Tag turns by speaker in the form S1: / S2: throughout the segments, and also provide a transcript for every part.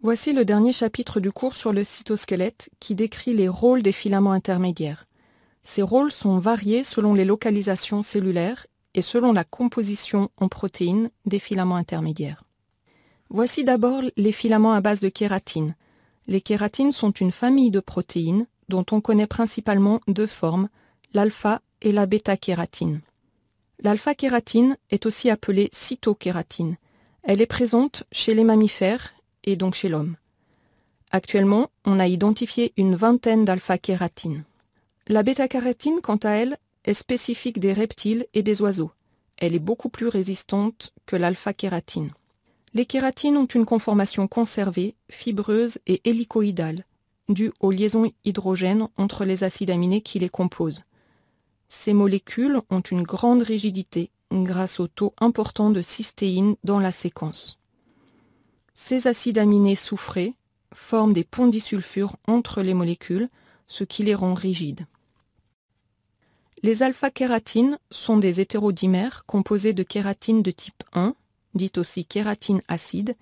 S1: Voici le dernier chapitre du cours sur le cytosquelette qui décrit les rôles des filaments intermédiaires. Ces rôles sont variés selon les localisations cellulaires et selon la composition en protéines des filaments intermédiaires. Voici d'abord les filaments à base de kératine. Les kératines sont une famille de protéines dont on connaît principalement deux formes, l'alpha et la bêta-kératine. L'alpha-kératine est aussi appelée cytokératine. Elle est présente chez les mammifères et donc chez l'homme. Actuellement, on a identifié une vingtaine d'alpha-kératines. La bêta-kératine, quant à elle, est spécifique des reptiles et des oiseaux. Elle est beaucoup plus résistante que l'alpha-kératine. Les kératines ont une conformation conservée, fibreuse et hélicoïdale, due aux liaisons hydrogènes entre les acides aminés qui les composent. Ces molécules ont une grande rigidité grâce au taux important de cystéine dans la séquence. Ces acides aminés soufrés forment des ponts disulfure entre les molécules, ce qui les rend rigides. Les alpha-kératines sont des hétérodimères composés de kératine de type 1, dite aussi kératine acide,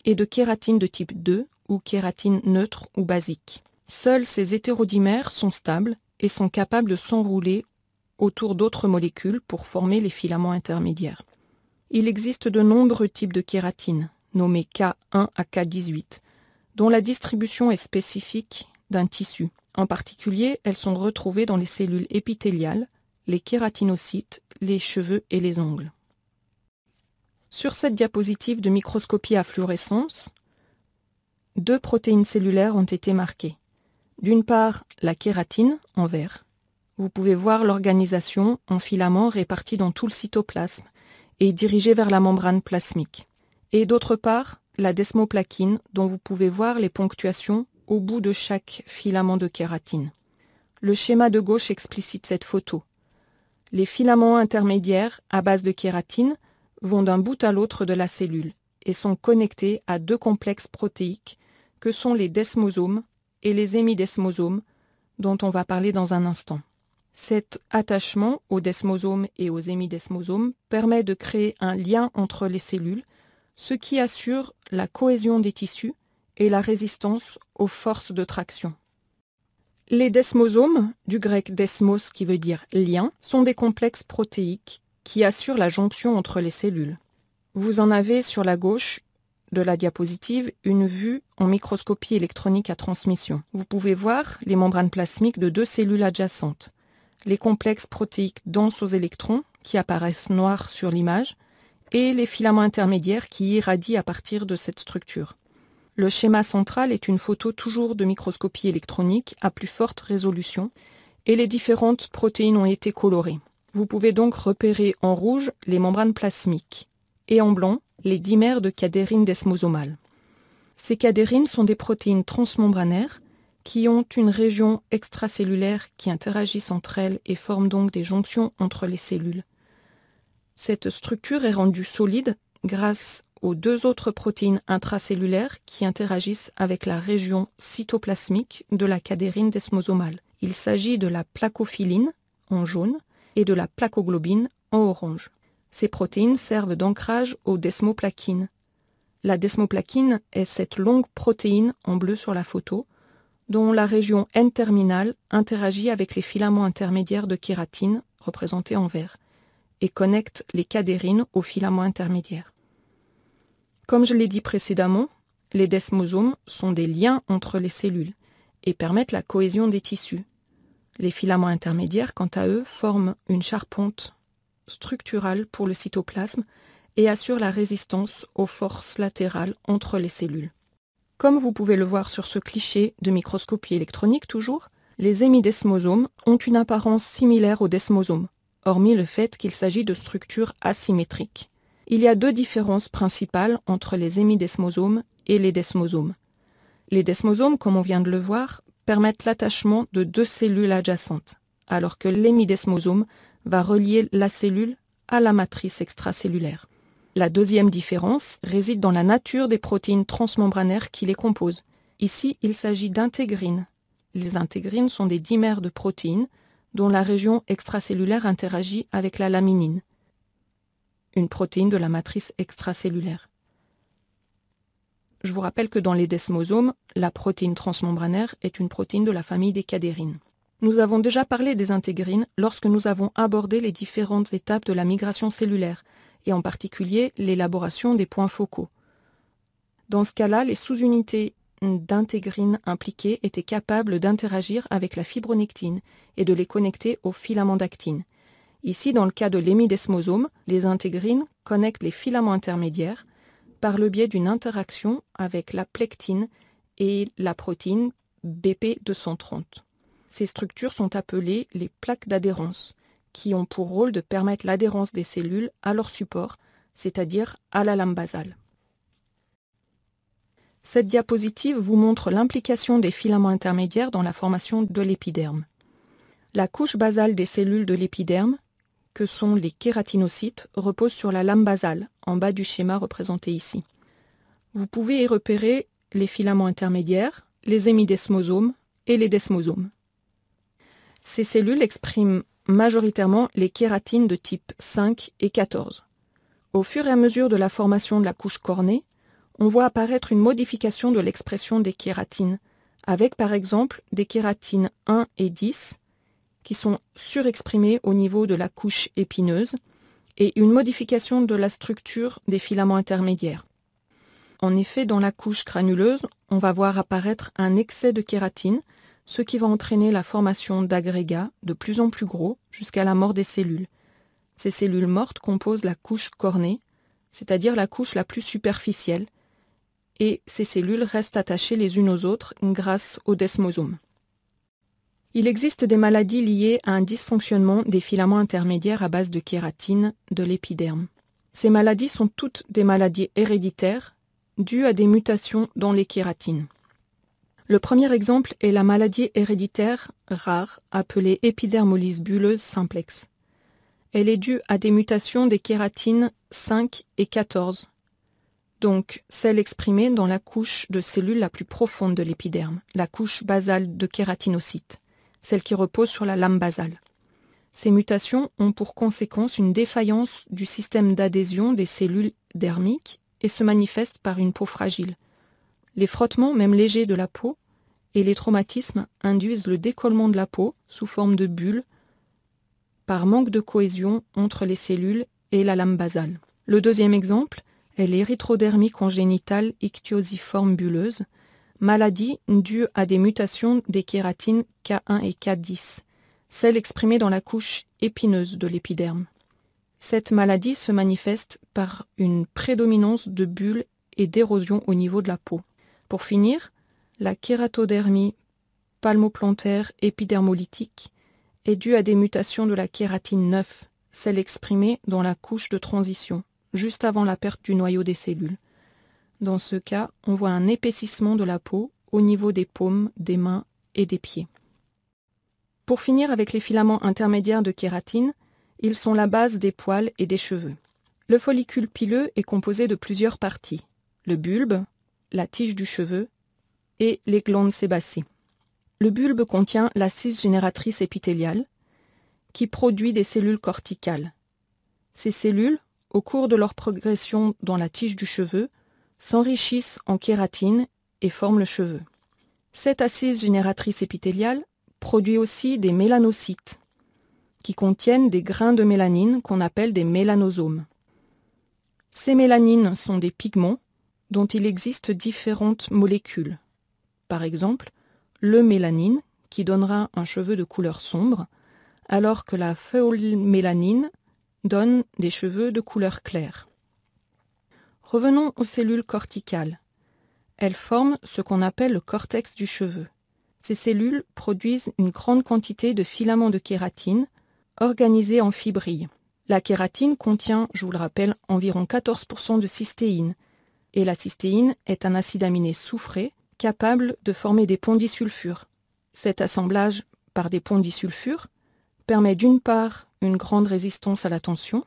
S1: et de kératine de type 2 ou kératine neutre ou basique. Seuls ces hétérodimères sont stables et sont capables de s'enrouler autour d'autres molécules pour former les filaments intermédiaires. Il existe de nombreux types de kératine, nommés K1 à K18, dont la distribution est spécifique d'un tissu. En particulier, elles sont retrouvées dans les cellules épithéliales, les kératinocytes, les cheveux et les ongles. Sur cette diapositive de microscopie à fluorescence, deux protéines cellulaires ont été marquées. D'une part, la kératine, en vert. Vous pouvez voir l'organisation en filaments répartis dans tout le cytoplasme et dirigés vers la membrane plasmique. Et d'autre part, la desmoplaquine, dont vous pouvez voir les ponctuations au bout de chaque filament de kératine. Le schéma de gauche explicite cette photo. Les filaments intermédiaires à base de kératine vont d'un bout à l'autre de la cellule et sont connectés à deux complexes protéiques que sont les desmosomes et les hémidesmosomes, dont on va parler dans un instant. Cet attachement aux desmosomes et aux hémidesmosomes permet de créer un lien entre les cellules, ce qui assure la cohésion des tissus et la résistance aux forces de traction. Les desmosomes, du grec desmos qui veut dire lien, sont des complexes protéiques qui assurent la jonction entre les cellules. Vous en avez sur la gauche de la diapositive une vue en microscopie électronique à transmission. Vous pouvez voir les membranes plasmiques de deux cellules adjacentes, les complexes protéiques denses aux électrons qui apparaissent noirs sur l'image et les filaments intermédiaires qui irradient à partir de cette structure. Le schéma central est une photo toujours de microscopie électronique à plus forte résolution et les différentes protéines ont été colorées. Vous pouvez donc repérer en rouge les membranes plasmiques et en blanc les dimères de cadérine desmosomale. Ces cadérines sont des protéines transmembranaires qui ont une région extracellulaire qui interagissent entre elles et forment donc des jonctions entre les cellules. Cette structure est rendue solide grâce aux deux autres protéines intracellulaires qui interagissent avec la région cytoplasmique de la cadérine desmosomale. Il s'agit de la placophiline, en jaune, et de la placoglobine, en orange. Ces protéines servent d'ancrage aux desmoplaquines. La desmoplaquine est cette longue protéine en bleu sur la photo, dont la région N-terminale interagit avec les filaments intermédiaires de kératine, représentés en vert, et connecte les cadérines aux filaments intermédiaires. Comme je l'ai dit précédemment, les desmosomes sont des liens entre les cellules et permettent la cohésion des tissus. Les filaments intermédiaires, quant à eux, forment une charpente structurale pour le cytoplasme et assurent la résistance aux forces latérales entre les cellules. Comme vous pouvez le voir sur ce cliché de microscopie électronique toujours, les hémidesmosomes ont une apparence similaire aux desmosomes, hormis le fait qu'il s'agit de structures asymétriques. Il y a deux différences principales entre les hémidesmosomes et les desmosomes. Les desmosomes, comme on vient de le voir, permettent l'attachement de deux cellules adjacentes, alors que l'hémidesmosome va relier la cellule à la matrice extracellulaire. La deuxième différence réside dans la nature des protéines transmembranaires qui les composent. Ici, il s'agit d'intégrines. Les intégrines sont des dimères de protéines dont la région extracellulaire interagit avec la laminine, une protéine de la matrice extracellulaire. je vous rappelle que dans les desmosomes, la protéine transmembranaire est une protéine de la famille des cadérines. Nous avons déjà parlé des intégrines lorsque nous avons abordé les différentes étapes de la migration cellulaire, et en particulier l'élaboration des points focaux. Dans ce cas-là, les sous-unités d'intégrines impliquées étaient capables d'interagir avec la fibronectine et de les connecter aux filaments d'actine. Ici, dans le cas de l'hémidesmosome, les intégrines connectent les filaments intermédiaires par le biais d'une interaction avec la plectine et la protéine BP230. Ces structures sont appelées les plaques d'adhérence, qui ont pour rôle de permettre l'adhérence des cellules à leur support, c'est-à-dire à la lame basale. Cette diapositive vous montre l'implication des filaments intermédiaires dans la formation de l'épiderme. La couche basale des cellules de l'épiderme, que sont les kératinocytes, repose sur la lame basale, en bas du schéma représenté ici. Vous pouvez y repérer les filaments intermédiaires, les hémidesmosomes et les desmosomes. Ces cellules expriment majoritairement les kératines de type 5 et 14. Au fur et à mesure de la formation de la couche cornée, on voit apparaître une modification de l'expression des kératines, avec par exemple des kératines 1 et 10 qui sont surexprimées au niveau de la couche épineuse et une modification de la structure des filaments intermédiaires. En effet, dans la couche granuleuse, on va voir apparaître un excès de kératine, ce qui va entraîner la formation d'agrégats de plus en plus gros jusqu'à la mort des cellules. Ces cellules mortes composent la couche cornée, c'est-à-dire la couche la plus superficielle, et ces cellules restent attachées les unes aux autres grâce au desmosome. Il existe des maladies liées à un dysfonctionnement des filaments intermédiaires à base de kératine de l'épiderme. Ces maladies sont toutes des maladies héréditaires dues à des mutations dans les kératines. Le premier exemple est la maladie héréditaire rare appelée épidermolyse bulleuse simplex. Elle est due à des mutations des kératines 5 et 14, donc celle exprimée dans la couche de cellules la plus profonde de l'épiderme, la couche basale de kératinocytes, celle qui repose sur la lame basale. Ces mutations ont pour conséquence une défaillance du système d'adhésion des cellules dermiques et se manifestent par une peau fragile. Les frottements, même légers, de la peau et les traumatismes induisent le décollement de la peau sous forme de bulles par manque de cohésion entre les cellules et la lame basale. Le deuxième exemple est l'érythrodermie congénitale ichthyosiforme bulleuse, maladie due à des mutations des kératines K1 et K10, celle exprimée dans la couche épineuse de l'épiderme. Cette maladie se manifeste par une prédominance de bulles et d'érosion au niveau de la peau. Pour finir, la kératodermie palmoplantaire épidermolytique est due à des mutations de la kératine 9, celle exprimée dans la couche de transition, juste avant la perte du noyau des cellules. Dans ce cas, on voit un épaississement de la peau au niveau des paumes, des mains et des pieds. Pour finir avec les filaments intermédiaires de kératine, ils sont la base des poils et des cheveux. Le follicule pileux est composé de plusieurs parties, le bulbe, la tige du cheveu et les glandes sébacées. Le bulbe contient la cisgénératrice épithéliale qui produit des cellules corticales. Ces cellules, au cours de leur progression dans la tige du cheveu, s'enrichissent en kératine et forment le cheveu. Cette assise génératrice épithéliale produit aussi des mélanocytes, qui contiennent des grains de mélanine qu'on appelle des mélanosomes. Ces mélanines sont des pigments dont il existe différentes molécules. Par exemple, le mélanine, qui donnera un cheveu de couleur sombre, alors que la phéolmélanine donne des cheveux de couleur claire. Revenons aux cellules corticales. Elles forment ce qu'on appelle le cortex du cheveu. Ces cellules produisent une grande quantité de filaments de kératine organisés en fibrilles. La kératine contient, je vous le rappelle, environ 14% de cystéine, et la cystéine est un acide aminé soufré capable de former des ponts disulfures. Cet assemblage par des ponts disulfures permet d'une part une grande résistance à la tension.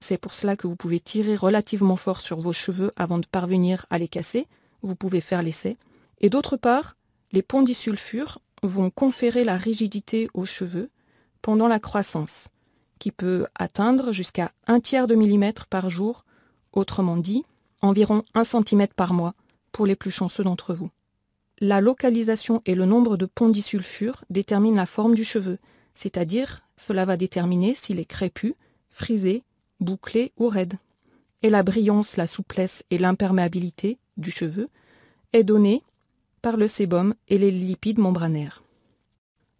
S1: C'est pour cela que vous pouvez tirer relativement fort sur vos cheveux avant de parvenir à les casser. Vous pouvez faire l'essai. Et d'autre part, les ponts disulfures vont conférer la rigidité aux cheveux pendant la croissance, qui peut atteindre jusqu'à 1/3 de millimètre par jour, autrement dit, environ 1 cm par mois, pour les plus chanceux d'entre vous. La localisation et le nombre de ponts disulfure déterminent la forme du cheveu, c'est-à-dire cela va déterminer s'il est crépus, frisé, bouclé ou raide. Et la brillance, la souplesse et l'imperméabilité du cheveu est donnée par le sébum et les lipides membranaires.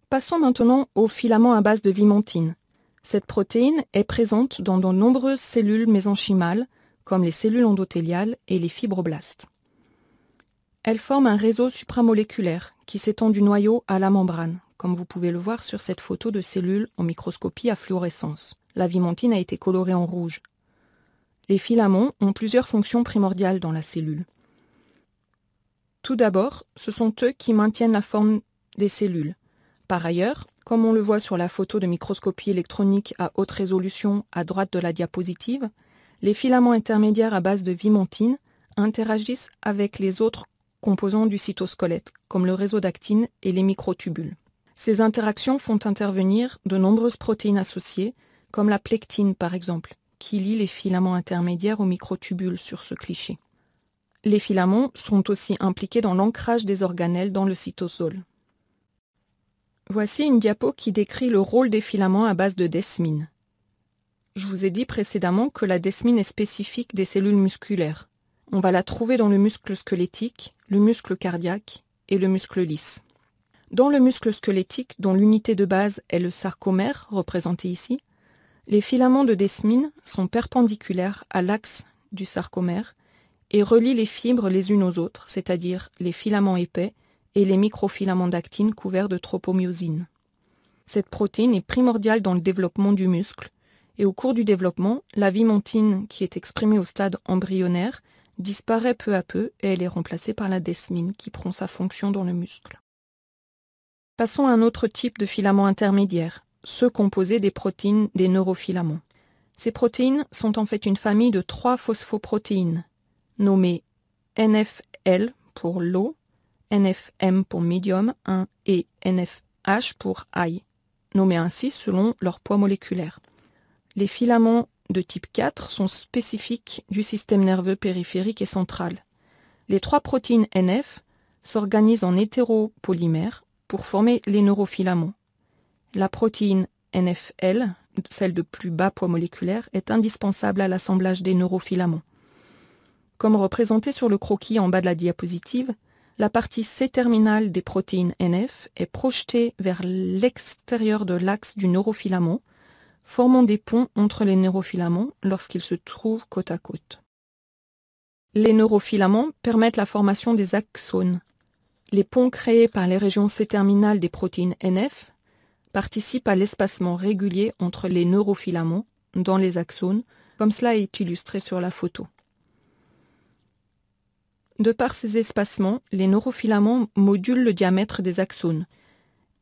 S1: Passons maintenant aux filaments à base de vimentine. Cette protéine est présente dans de nombreuses cellules mésenchymales, comme les cellules endothéliales et les fibroblastes. Elle forme un réseau supramoléculaire qui s'étend du noyau à la membrane, comme vous pouvez le voir sur cette photo de cellules en microscopie à fluorescence. La vimentine a été colorée en rouge. Les filaments ont plusieurs fonctions primordiales dans la cellule. Tout d'abord, ce sont eux qui maintiennent la forme des cellules. Par ailleurs, comme on le voit sur la photo de microscopie électronique à haute résolution à droite de la diapositive, les filaments intermédiaires à base de vimentine interagissent avec les autres composants du cytosquelette, comme le réseau d'actine et les microtubules. Ces interactions font intervenir de nombreuses protéines associées, comme la plectine par exemple, qui lie les filaments intermédiaires aux microtubules sur ce cliché. Les filaments sont aussi impliqués dans l'ancrage des organelles dans le cytosol. Voici une diapo qui décrit le rôle des filaments à base de desmine. Je vous ai dit précédemment que la desmine est spécifique des cellules musculaires. On va la trouver dans le muscle squelettique, le muscle cardiaque et le muscle lisse. Dans le muscle squelettique, dont l'unité de base est le sarcomère, représenté ici, les filaments de desmine sont perpendiculaires à l'axe du sarcomère et relient les fibres les unes aux autres, c'est-à-dire les filaments épais et les microfilaments d'actine couverts de tropomyosine. Cette protéine est primordiale dans le développement du muscle, et au cours du développement, la vimentine, qui est exprimée au stade embryonnaire, disparaît peu à peu et elle est remplacée par la desmine qui prend sa fonction dans le muscle. Passons à un autre type de filaments intermédiaires, ceux composés des protéines des neurofilaments. Ces protéines sont en fait une famille de 3 phosphoprotéines, nommées NfL pour low, NfM pour medium 1 et NfH pour high, nommés ainsi selon leur poids moléculaire. Les filaments de type 4 sont spécifiques du système nerveux périphérique et central. Les 3 protéines NF s'organisent en hétéropolymères pour former les neurofilaments. La protéine NfL, celle de plus bas poids moléculaire, est indispensable à l'assemblage des neurofilaments. Comme représenté sur le croquis en bas de la diapositive, la partie C-terminale des protéines NF est projetée vers l'extérieur de l'axe du neurofilament, formant des ponts entre les neurofilaments lorsqu'ils se trouvent côte à côte. Les neurofilaments permettent la formation des axones. Les ponts créés par les régions C-terminales des protéines NF participent à l'espacement régulier entre les neurofilaments dans les axones, comme cela est illustré sur la photo. De par ces espacements, les neurofilaments modulent le diamètre des axones.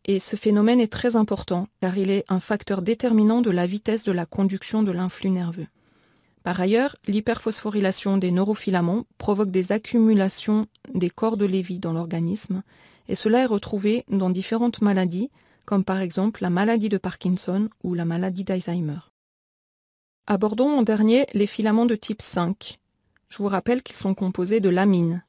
S1: Et ce phénomène est très important car il est un facteur déterminant de la vitesse de la conduction de l'influx nerveux. Par ailleurs, l'hyperphosphorylation des neurofilaments provoque des accumulations des corps de Lévy dans l'organisme et cela est retrouvé dans différentes maladies comme par exemple la maladie de Parkinson ou la maladie d'Alzheimer. Abordons en dernier les filaments de type 5. Je vous rappelle qu'ils sont composés de lamines.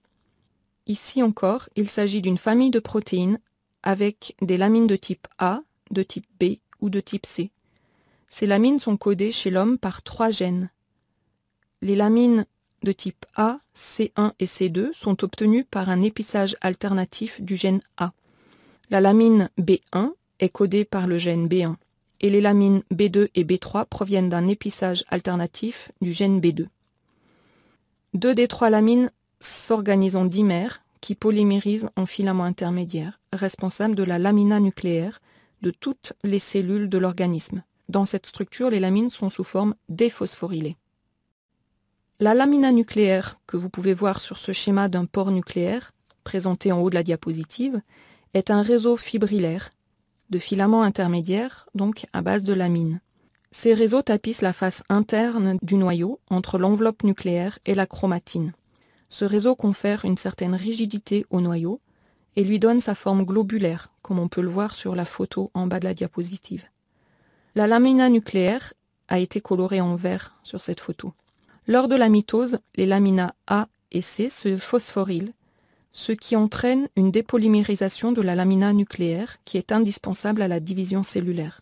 S1: Ici encore, il s'agit d'une famille de protéines avec des lamines de type A, de type B ou de type C. Ces lamines sont codées chez l'homme par 3 gènes. Les lamines de type A, C1 et C2 sont obtenues par un épissage alternatif du gène A. La lamine B1 est codée par le gène B1 et les lamines B2 et B3 proviennent d'un épissage alternatif du gène B2. 2 des 3 lamines s'organisent en dimères qui polymérisent en filaments intermédiaires, responsables de la lamina nucléaire de toutes les cellules de l'organisme. Dans cette structure, les lamines sont sous forme déphosphorylée. La lamina nucléaire, que vous pouvez voir sur ce schéma d'un pore nucléaire, présenté en haut de la diapositive, est un réseau fibrillaire de filaments intermédiaires, donc à base de lamines. Ces réseaux tapissent la face interne du noyau entre l'enveloppe nucléaire et la chromatine. Ce réseau confère une certaine rigidité au noyau et lui donne sa forme globulaire, comme on peut le voir sur la photo en bas de la diapositive. La lamina nucléaire a été colorée en vert sur cette photo. Lors de la mitose, les laminas A et C se phosphorylent, ce qui entraîne une dépolymérisation de la lamina nucléaire qui est indispensable à la division cellulaire.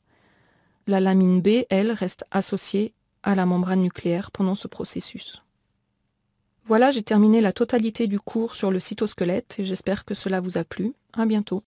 S1: La lamine B, elle, reste associée à la membrane nucléaire pendant ce processus. Voilà, j'ai terminé la totalité du cours sur le cytosquelette et j'espère que cela vous a plu. À bientôt.